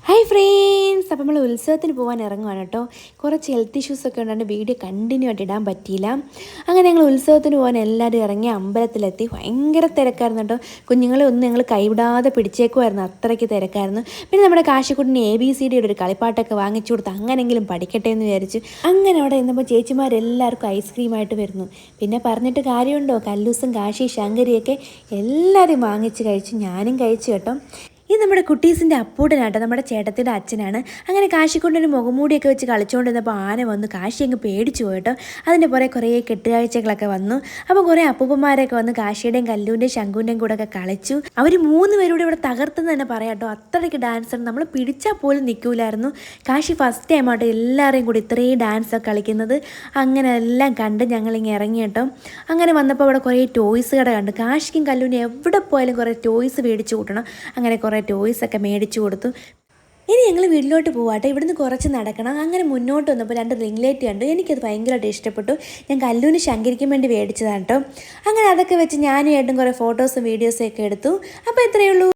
Hi friends, അപ്പോൾ നമ്മൾ ഉത്സവത്തിന് പോകാൻ ഇറങ്ങുവാണ് കേട്ടോ. കുറച്ച് ഹെൽത്ത് ഇഷ്യൂസൊക്കെ ഉണ്ടായിട്ട് വീഡിയോ കണ്ടിന്യൂ ആയിട്ട് ഇടാൻ പറ്റിയില്ല. അങ്ങനെ ഞങ്ങൾ ഉത്സവത്തിന് പോകാൻ എല്ലാവരും ഇറങ്ങി അമ്പലത്തിലെത്തി. ഭയങ്കര തിരക്കായിരുന്നു കേട്ടോ. കുഞ്ഞുങ്ങളെ ഒന്നും ഞങ്ങൾ കൈവിടാതെ പിടിച്ചേക്കുമായിരുന്നു, അത്രയ്ക്ക് തിരക്കായിരുന്നു. പിന്നെ നമ്മുടെ കാശിക്കുട്ടിന് ABCD ഒരു കളിപ്പാട്ടൊക്കെ വാങ്ങിച്ചു കൊടുത്ത് അങ്ങനെങ്കിലും പഠിക്കട്ടെ എന്ന് വിചാരിച്ചു. അങ്ങനെ അവിടെ ഇന്നപ്പോൾ ചേച്ചിമാരെല്ലാവർക്കും ഐസ്ക്രീമായിട്ട് വരുന്നു. പിന്നെ പറഞ്ഞിട്ട് കാര്യമുണ്ടോ, കല്ലൂസും കാശി ശങ്കരിയൊക്കെ എല്ലാവരും വാങ്ങിച്ച് കഴിച്ചു. ഞാനും കഴിച്ചു കേട്ടോ. ഇത് നമ്മുടെ കുട്ടീസിൻ്റെ അപ്പൂട്ടനാട്ടോ, നമ്മുടെ ചേട്ടത്തിയുടെ അച്ഛനാണ്. അങ്ങനെ കാശിക്കൊണ്ടൊരു മുഖംമൂടിയൊക്കെ വെച്ച് കളിച്ചുകൊണ്ടിരുന്നപ്പോൾ ആന വന്നു. കാശി അങ്ങ് പേടിച്ചു പോയിട്ടോ. അതിൻ്റെ പുറകെ കുറേ കെട്ടുകാഴ്ചകളൊക്കെ വന്നു. അപ്പോൾ കുറേ അപ്പൂപ്പന്മാരൊക്കെ വന്ന് കാശിയുടെയും കല്ലൂൻ്റെയും ശങ്കുവിൻ്റെയും കൂടെ ഒക്കെ കളിച്ചു. അവർ 3 പേരോട് ഇവിടെ തകർത്തെന്ന് തന്നെ പറയാം കേട്ടോ. അത്രയ്ക്ക് ഡാൻസാണ്, നമ്മൾ പിടിച്ചാൽ പോലും നിൽക്കൂലായിരുന്നു. കാശി ഫസ്റ്റ് ടൈമാട്ടോ എല്ലാവരെയും കൂടി ഇത്രയും ഡാൻസൊക്കെ കളിക്കുന്നത്. അങ്ങനെ എല്ലാം കണ്ട് ഞങ്ങളിങ്ങനെ ഇറങ്ങി കേട്ടോ. അങ്ങനെ വന്നപ്പോൾ അവിടെ കുറേ ടോയ്സ് കട കണ്ടു. കാശിക്കും കല്ലൂനും എവിടെ പോയാലും കുറേ ടോയ്സ് മേടിച്ച് കൂട്ടണം. അങ്ങനെ കുറേ ടോയ്സൊക്കെ മേടിച്ചു കൊടുത്തു. ഇനി ഞങ്ങൾ വീട്ടിലോട്ട് പോവാട്ടെ. ഇവിടുന്ന് കുറച്ച് നടക്കണം. അങ്ങനെ മുന്നോട്ട് വന്നപ്പോൾ 2 റിംഗ് ലൈറ്റ് കണ്ടു. എനിക്കത് ഭയങ്കരമായിട്ട് ഇഷ്ടപ്പെട്ടു. ഞാൻ കല്ലൂന് ശങ്കരിക്കും വേണ്ടി മേടിച്ചതാണ് കേട്ടോ. അങ്ങനെ അതൊക്കെ വെച്ച് ഞാനും ഏട്ടും കുറേ ഫോട്ടോസും വീഡിയോസും ഒക്കെ എടുത്തു. അപ്പോൾ ഇത്രയേ ഉള്ളൂ.